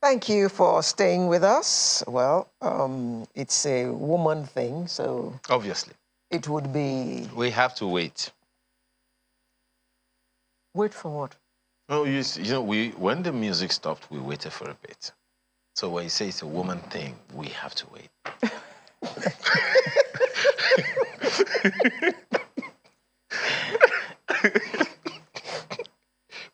Thank you for staying with us. Well, it's a woman thing, so obviously it would be. We have to wait. Wait for what? Oh, you know, when the music stopped, we waited for a bit. So when you say it's a woman thing, we have to wait.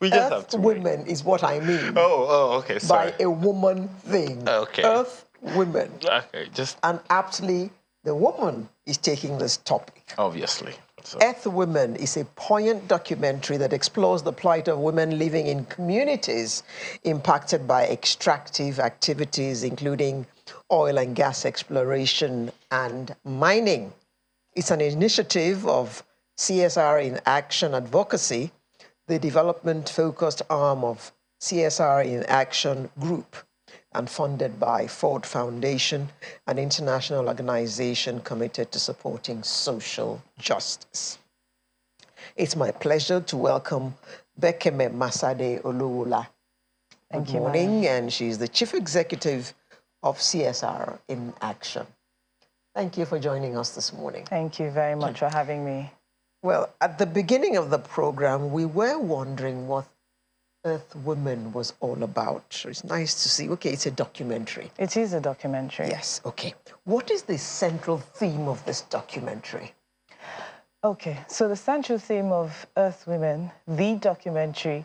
We just have to women is what I mean. Okay, sorry. By a woman thing. Okay. Earth women. Okay, just. And aptly, the woman is taking this topic. Obviously. So. Earth Women is a poignant documentary that explores the plight of women living in communities impacted by extractive activities, including oil and gas exploration and mining. It's an initiative of CSR-In-Action advocacy, the development-focused arm of CSR-In-Action Group, and funded by Ford Foundation, an international organization committed to supporting social justice. It's my pleasure to welcome Bekeme Masade Oluwola. Good morning, and she's the Chief Executive of CSR-In-Action. Thank you for joining us this morning. Thank you very much for having me. Well, at the beginning of the program, we were wondering what Earth Women was all about. It's nice to see. Okay, it's a documentary. It is a documentary. Yes, okay. What is the central theme of this documentary? Okay, so the central theme of Earth Women, the documentary,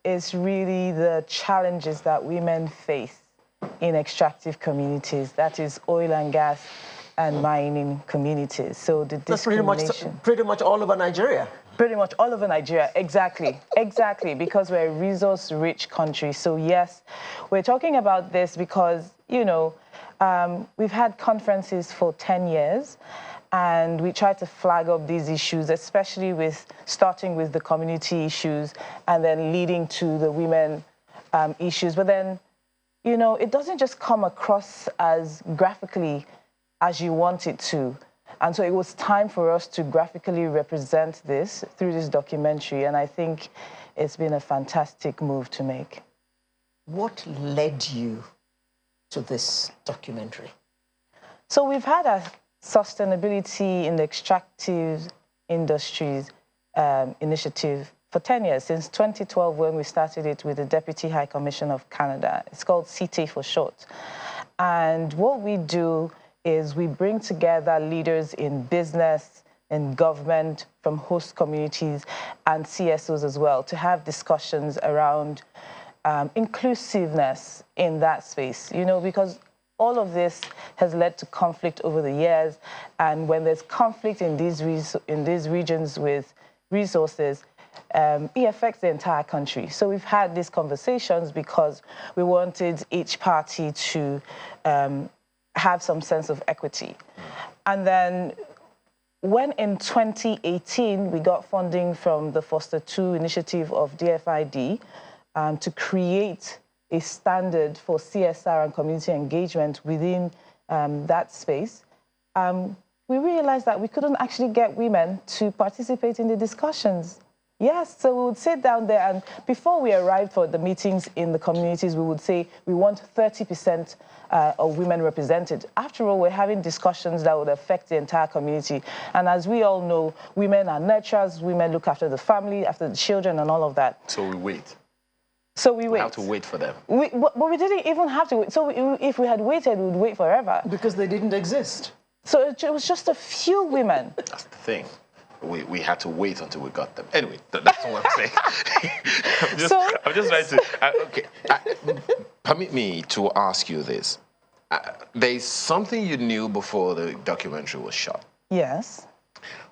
is really the challenges that women face in extractive communities, that is oil and gas and mining communities. So the discrimination. That's pretty much all over Nigeria. Pretty much all over Nigeria, exactly, exactly, because we're a resource-rich country. So yes, we're talking about this because, you know, we've had conferences for 10 years, and we try to flag up these issues, especially with starting with the community issues and then leading to the women issues. But then, you know, it doesn't just come across as graphically as you want it to. And so it was time for us to graphically represent this through this documentary, and I think it's been a fantastic move to make. What led you to this documentary? So we've had a sustainability in the extractive industries initiative for 10 years, since 2012 when we started it with the Deputy High Commission of Canada. It's called CT for short. And what we do is we bring together leaders in business, in government, from host communities, and CSOs as well, to have discussions around inclusiveness in that space, you know, because all of this has led to conflict over the years, and when there's conflict in these regions with resources, it affects the entire country. So we've had these conversations because we wanted each party to have some sense of equity. And then when in 2018, we got funding from the Foster 2 initiative of DFID to create a standard for CSR and community engagement within that space, we realized that we couldn't actually get women to participate in the discussions. Yes, so we would sit down there, and before we arrived for the meetings in the communities, we would say we want 30% of women represented. After all, we're having discussions that would affect the entire community. And as we all know, women are nurturers, women look after the family, after the children, and all of that. So we wait. So we wait. We have to wait for them. But we didn't even have to wait. So if we had waited, we would wait forever. Because they didn't exist. So it was just a few women. That's the thing. We had to wait until we got them. Anyway, that's what I'm saying. I'm just trying to... permit me to ask you this. There's something you knew before the documentary was shot. Yes.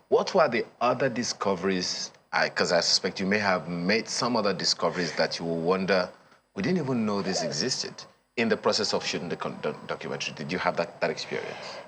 What were the other discoveries? Because I suspect you may have made some other discoveries that you will wonder, we didn't even know this existed. In the process of shooting the documentary, did you have that experience?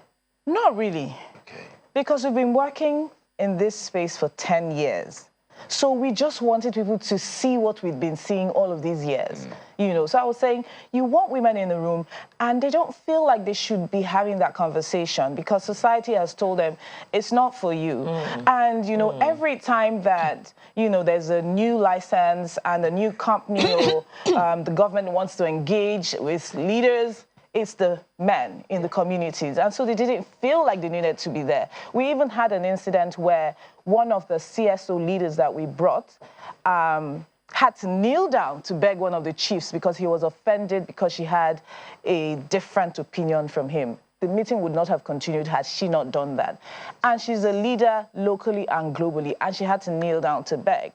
Not really. Okay. Because we've been working in this space for 10 years. So we just wanted people to see what we'd been seeing all of these years, you know. So I was saying, you want women in the room, and they don't feel like they should be having that conversation because society has told them it's not for you. And, you know, every time that, you know, there's a new license and a new company or the government wants to engage with leaders, it's the men in the communities. And so they didn't feel like they needed to be there. We even had an incident where one of the CSO leaders that we brought had to kneel down to beg one of the chiefs because he was offended because she had a different opinion from him. The meeting would not have continued had she not done that. And she's a leader locally and globally, and she had to kneel down to beg.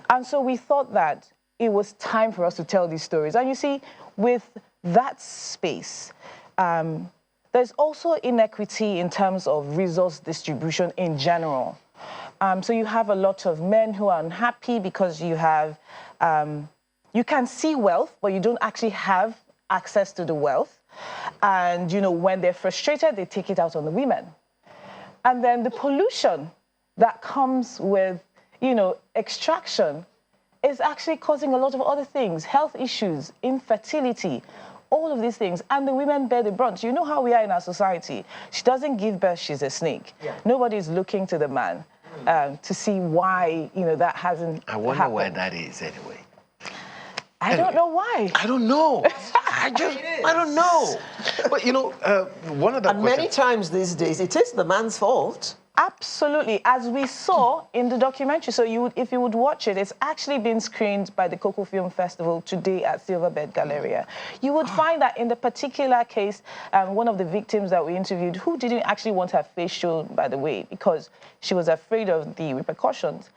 And so we thought that it was time for us to tell these stories. And you see, with that space, there's also inequity in terms of resource distribution in general. So you have a lot of men who are unhappy because you have, you can see wealth, but you don't actually have access to the wealth. And, you know, when they're frustrated, they take it out on the women. And then the pollution that comes with, you know, extraction is actually causing a lot of other things, health issues, infertility, all of these things. And the women bear the brunt. You know how we are in our society. She doesn't give birth, she's a snake. Yeah. Nobody's looking to the man to see why, you know, that hasn't happened. I wonder where that is anyway. I don't know why. I don't know. I don't know. But, you know, one of the And many times these days, it is the man's fault. Absolutely, as we saw in the documentary. So if you would watch it, it's actually been screened by the Cocoa Film Festival today at Silverbird Galleria. You would find that in the particular case, one of the victims that we interviewed, who didn't actually want her face shown, by the way, because she was afraid of the repercussions,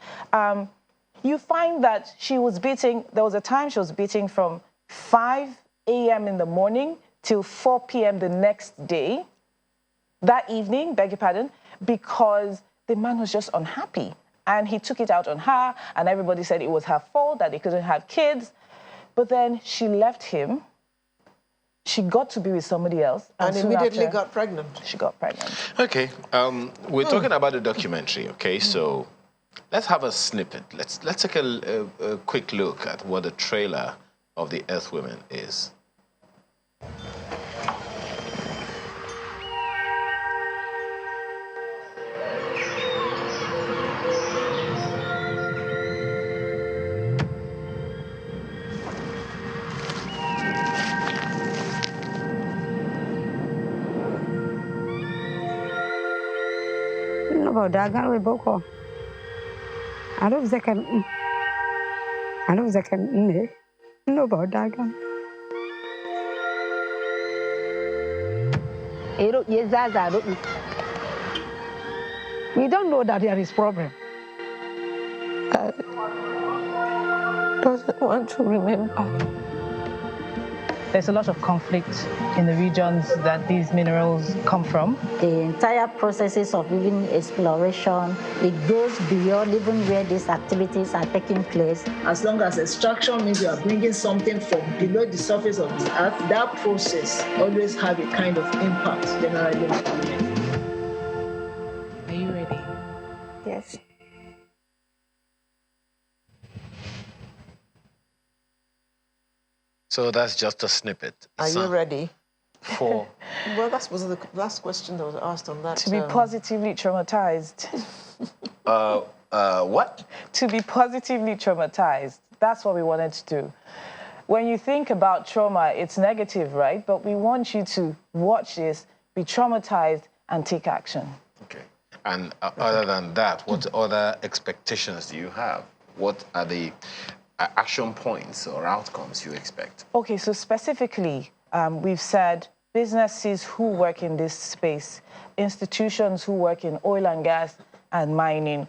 you find that she was beating, there was a time she was beating from 5 a.m. in the morning till 4 p.m. the next day, that evening, beg your pardon, because the man was just unhappy. And he took it out on her, and everybody said it was her fault, that they couldn't have kids. But then she left him. She got to be with somebody else. And immediately got pregnant. She got pregnant. Okay, we're talking about the documentary, okay? So let's have a snippet. Let's take a quick look at what the trailer of The Earth Women is. Dagan we boko. I don't second. No about dagan. We don't know that there is problem. I doesn't want to remember. There's a lot of conflict in the regions that these minerals come from. The entire processes of even exploration, it goes beyond even where these activities are taking place. As long as extraction means you are bringing something from below the surface of the earth, that process always have a kind of impact generally on women. Are you ready? Yes. So that's just a snippet. Are you ready? For? Well, that was the last question that was asked on that. To be positively traumatized. What? To be positively traumatized. That's what we wanted to do. When you think about trauma, it's negative, right? But we want you to watch this, be traumatized, and take action. Okay. And other than that, what other expectations do you have? What are the action points or outcomes you expect? Okay, so specifically, we've said businesses who work in this space, institutions who work in oil and gas and mining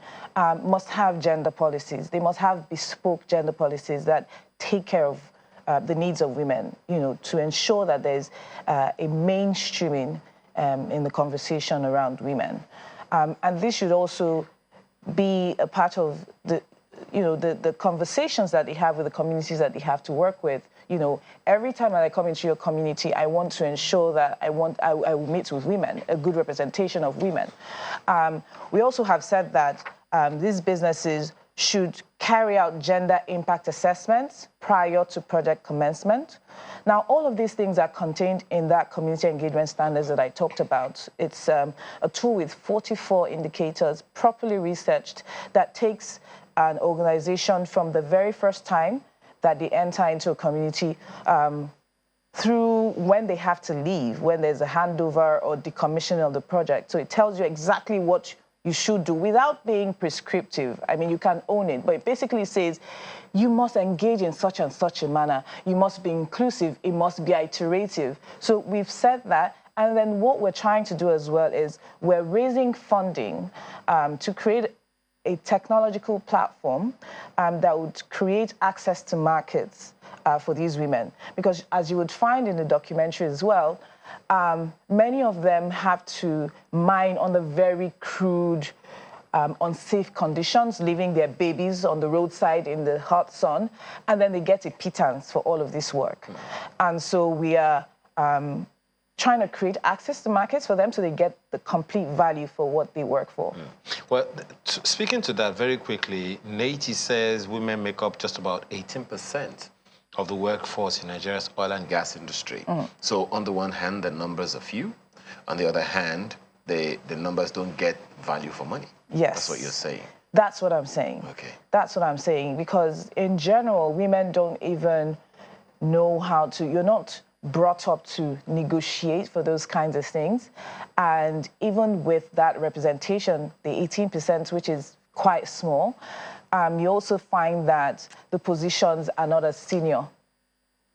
must have gender policies. They must have bespoke gender policies that take care of the needs of women, you know, to ensure that there's a mainstreaming in the conversation around women. And this should also be a part of the conversations that they have with the communities that they have to work with. You know, every time that I come into your community, I want to ensure that I will meet with women, a good representation of women. We also have said that these businesses should carry out gender impact assessments prior to project commencement. Now, all of these things are contained in that community engagement standards that I talked about. It's a tool with 44 indicators, properly researched, that takes an organization from the very first time that they enter into a community through when they have to leave, when there's a handover or decommissioning of the project. So it tells you exactly what you should do without being prescriptive. I mean, you can own it, but it basically says you must engage in such and such a manner. You must be inclusive. It must be iterative. So we've said that. And then what we're trying to do as well is we're raising funding to create a technological platform that would create access to markets for these women. Because as you would find in the documentary as well, many of them have to mine under very crude, unsafe conditions, leaving their babies on the roadside in the hot sun, and then they get a pittance for all of this work. And so we are trying to create access to markets for them so they get the complete value for what they work for. Well, speaking to that very quickly, Nate says women make up just about 18% of the workforce in Nigeria's oil and gas industry. So on the one hand, the numbers are few. On the other hand, the numbers don't get value for money. Yes. That's what you're saying. That's what I'm saying. Okay. That's what I'm saying, because in general, women don't even know how to, you're not brought up to negotiate for those kinds of things. And even with that representation, the 18%, which is quite small, you also find that the positions are not as senior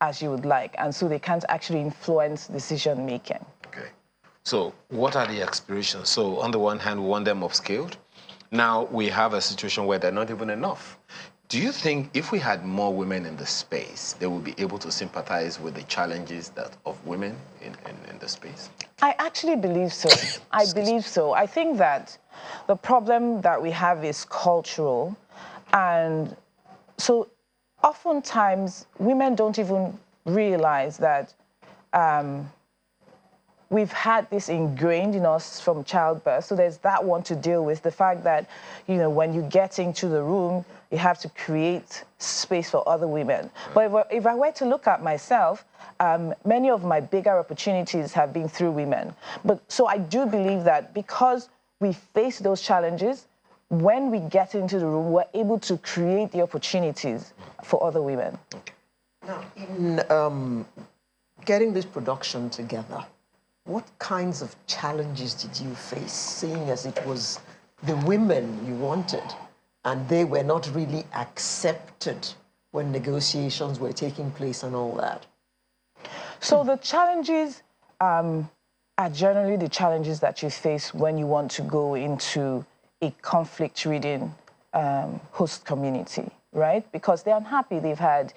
as you would like, and so they can't actually influence decision making. Okay. So what are the aspirations? So on the one hand, we want them upskilled. Now we have a situation where they're not even enough. Do you think if we had more women in the space, they would be able to sympathize with the challenges of women in the space? I actually believe so. I believe so. I think that the problem that we have is cultural. And so oftentimes women don't even realize that we've had this ingrained in us from childbirth. So there's that one to deal with, the fact that, you know, when you get into the room, you have to create space for other women. But if I were to look at myself, many of my bigger opportunities have been through women. But so I do believe that because we face those challenges, when we get into the room, we're able to create the opportunities for other women. Okay. Now, in getting this production together, what kinds of challenges did you face, seeing as it was the women you wanted and they were not really accepted when negotiations were taking place and all that? So the challenges are generally the challenges that you face when you want to go into a conflict-ridden host community, right? Because they're unhappy. They've had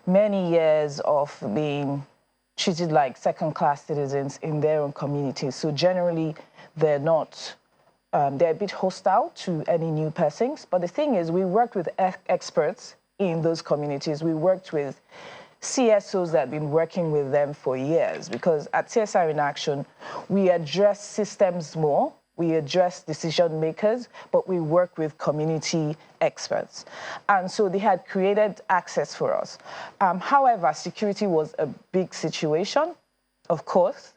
many years of being treated like second-class citizens in their own communities. So generally, they're not, they're a bit hostile to any new persons. But the thing is, we worked with experts in those communities. We worked with CSOs that have been working with them for years, because at CSR-In-Action, we address systems more. We address decision makers, but we work with community experts. And so they had created access for us. However, security was a big situation, of course,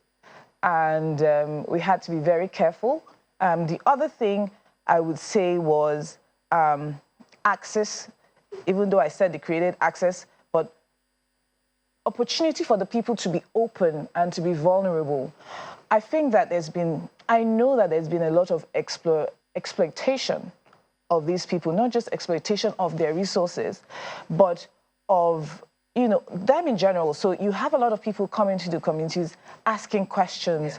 and we had to be very careful. The other thing I would say was access, even though I said they created access, but opportunity for the people to be open and to be vulnerable. I think that I know that there's been a lot of exploitation of these people, not just exploitation of their resources, but of, you know, them in general. So you have a lot of people coming to the communities asking questions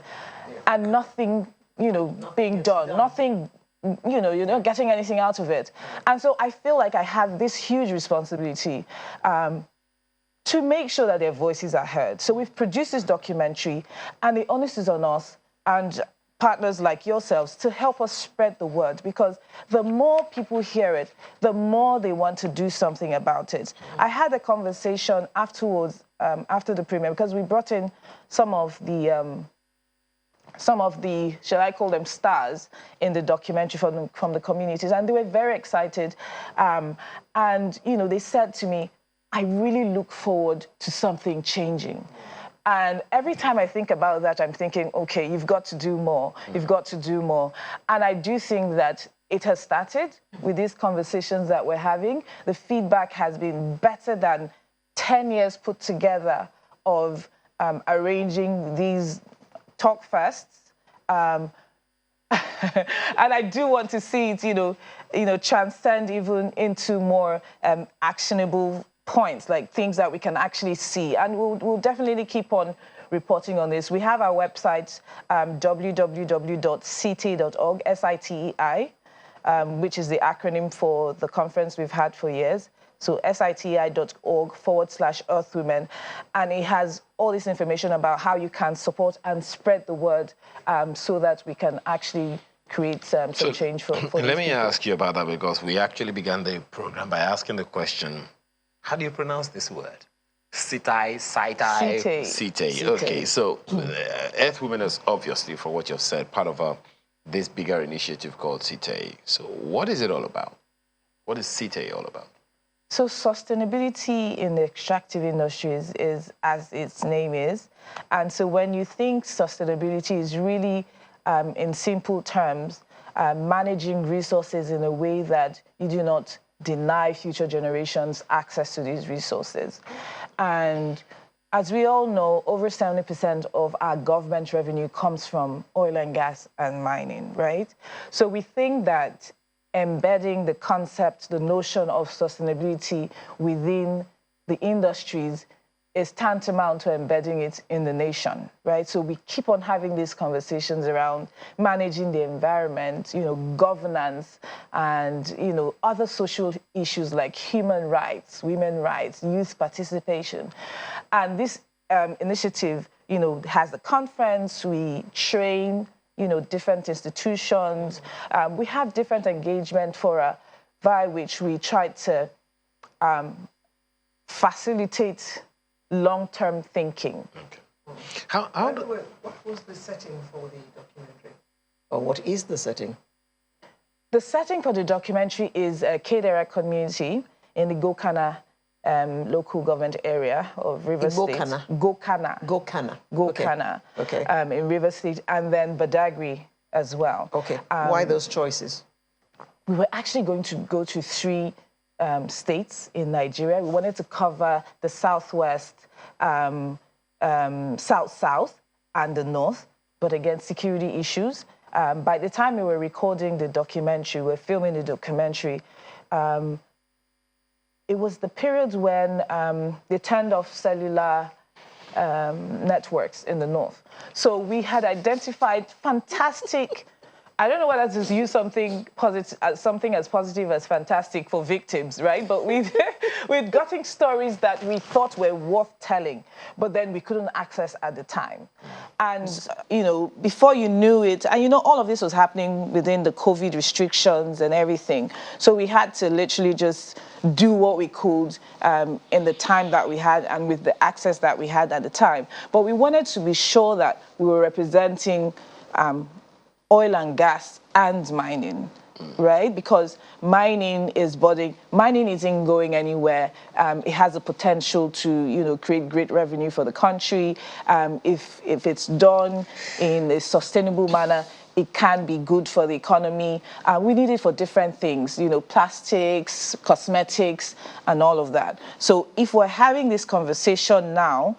and nothing, you know, being done, nothing, you know, you're not getting anything out of it. And so I feel like I have this huge responsibility to make sure that their voices are heard. So we've produced this documentary, and the onus is on us and partners like yourselves to help us spread the word, because the more people hear it, the more they want to do something about it. I had a conversation afterwards, after the premiere, because we brought in some of the some of the, shall I call them stars in the documentary from the communities, and they were very excited. And, you know, they said to me, I really look forward to something changing. And every time I think about that, I'm thinking, okay, you've got to do more. You've got to do more. And I do think that it has started with these conversations that we're having. The feedback has been better than 10 years put together of arranging these talk fests. And I do want to see it, you know, transcend even into more actionable points, like things that we can actually see. And we'll definitely keep on reporting on this. We have our website, www.citei.org, SITEI, which is the acronym for the conference we've had for years. So sitei.org/earthwomen. And it has all this information about how you can support and spread the word so that we can actually create some change for Let me people. ask you about that, because we actually began the program by asking the question, how do you pronounce this word? Citei. Citei. Okay, so Earthwomen is obviously, for what you've said, part of this bigger initiative called Citei. So what is it all about? What is Citei all about? So sustainability in the extractive industries is as its name is. And so when you think sustainability is really, in simple terms, managing resources in a way that you do not deny future generations access to these resources. And as we all know, over 70% of our government revenue comes from oil and gas and mining, right? So we think that embedding the concept, the notion of sustainability within the industries is tantamount to embedding it in the nation, right? So we keep on having these conversations around managing the environment, you know, governance, and, you know, other social issues like human rights, women's rights, youth participation. And this initiative, you know, has the conference, we train, you know, different institutions. We have different engagement fora via which we try to facilitate long-term thinking. Okay. By the way, what was the setting for the documentary? Or what is the setting? The setting for the documentary is a Kedera community in the Gokana local government area of River State. Gokana. Okay. In River State, and then Badagry as well. Okay. Why those choices? We were actually going to go to 3 states in Nigeria. We wanted to cover the southwest, south-south, and the north, but again, security issues. By the time we were recording the documentary, we were filming the documentary, it was the period when they turned off cellular networks in the north. So we had identified fantastic, I don't know whether to use something positive, something as positive as fantastic for victims, right? But we'd gotten stories that we thought were worth telling, but then we couldn't access at the time. And, you know, before you knew it, and, you know, all of this was happening within the COVID restrictions and everything. So we had to literally just do what we could in the time that we had and with the access that we had at the time. But we wanted to be sure that we were representing oil and gas and mining, right? Because mining isn't going anywhere. It has the potential to, you know, create great revenue for the country. If it's done in a sustainable manner, it can be good for the economy. We need it for different things, you know, plastics, cosmetics, and all of that. So if we're having this conversation now,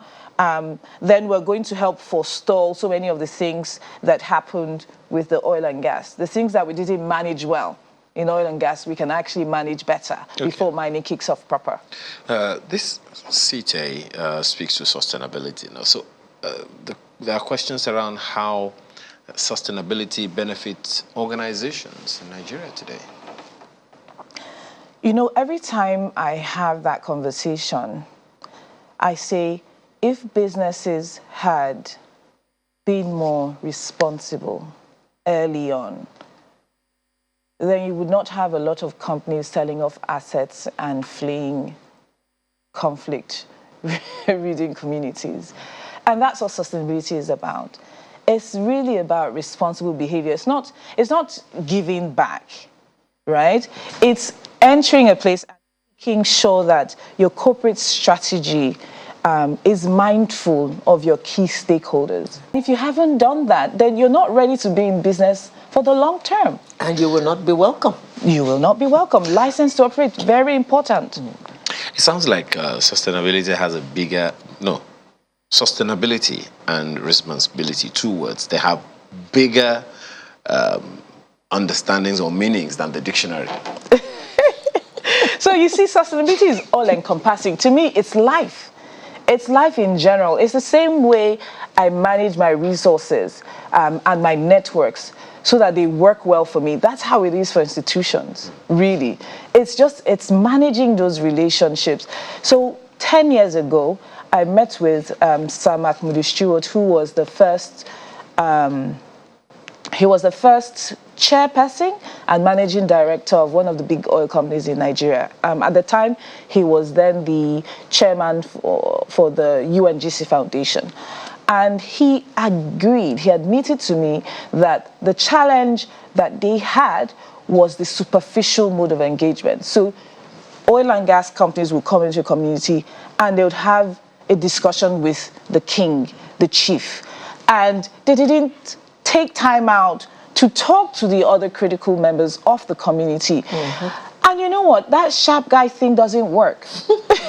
then we're going to help forestall so many of the things that happened with the oil and gas. The things that we didn't manage well in oil and gas, we can actually manage better before mining kicks off proper. This Citei speaks to sustainability. You know? So there are questions around how sustainability benefits organizations in Nigeria today. You know, every time I have that conversation, I say, if businesses had been more responsible early on, then you would not have a lot of companies selling off assets and fleeing conflict-ridden communities. And that's what sustainability is about. it's really about responsible behavior. It's not giving back, right? It's entering a place and making sure that your corporate strategy is mindful of your key stakeholders. If you haven't done that, then you're not ready to be in business for the long term. And you will not be welcome. You will not be welcome. License to operate, very important. It sounds like sustainability has a bigger, sustainability and responsibility, 2 words. They have bigger understandings or meanings than the dictionary. So you see, sustainability is all-encompassing. To me, it's life. It's life in general. It's the same way I manage my resources and my networks so that they work well for me. That's how it is for institutions, really. It's managing those relationships. So 10 years ago, I met with Sir Mahmoud Stewart, who was the first chairperson and managing director of one of the big oil companies in Nigeria. At the time, he was then the chairman for the UNGC Foundation. And he admitted to me that the challenge that they had was the superficial mode of engagement. So oil and gas companies would come into a community and they would have a discussion with the king, the chief. And they didn't take time out to talk to the other critical members of the community. And you know what? That sharp guy thing doesn't work.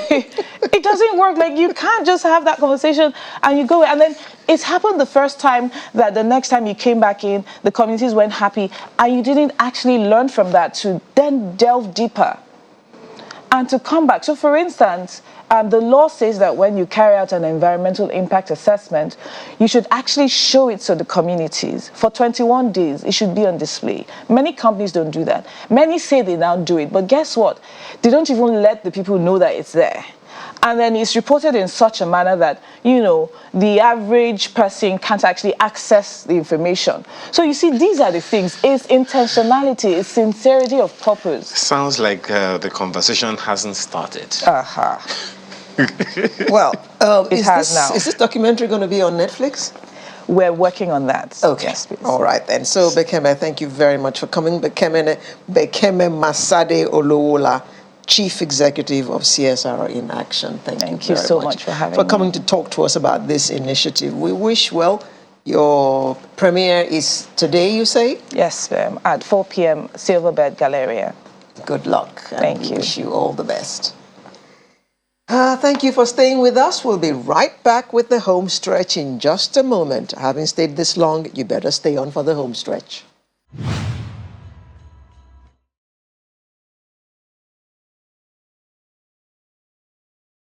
It doesn't work. Like, you can't just have that conversation and you go. And then it's happened the first time that the next time you came back in, the communities weren't happy, and you didn't actually learn from that to then delve deeper and to come back. So for instance, the law says that when you carry out an environmental impact assessment, you should actually show it to the communities. For 21 days, it should be on display. Many companies don't do that. Many say they now do it, but guess what? They don't even let the people know that it's there. And then it's reported in such a manner that, the average person can't actually access the information. So you see, these are the things. It's intentionality, it's sincerity of purpose. Sounds like the conversation hasn't started. Well, it has now. Is this documentary going to be on Netflix? We're working on that. Okay. Yes, please. All right then. So Bekeme, thank you very much for coming. Bekeme Masade Olowola, Chief Executive of CSR-In-Action. Thank you so much for having me. me. Coming to talk to us about this initiative. We wish, your premiere is today, you say? Yes, at 4 p.m. Silverbird Galleria. Good luck. Thank you. Wish you all the best. Thank you for staying with us. We'll be right back with the home stretch in just a moment. Having stayed this long, you better stay on for the home stretch.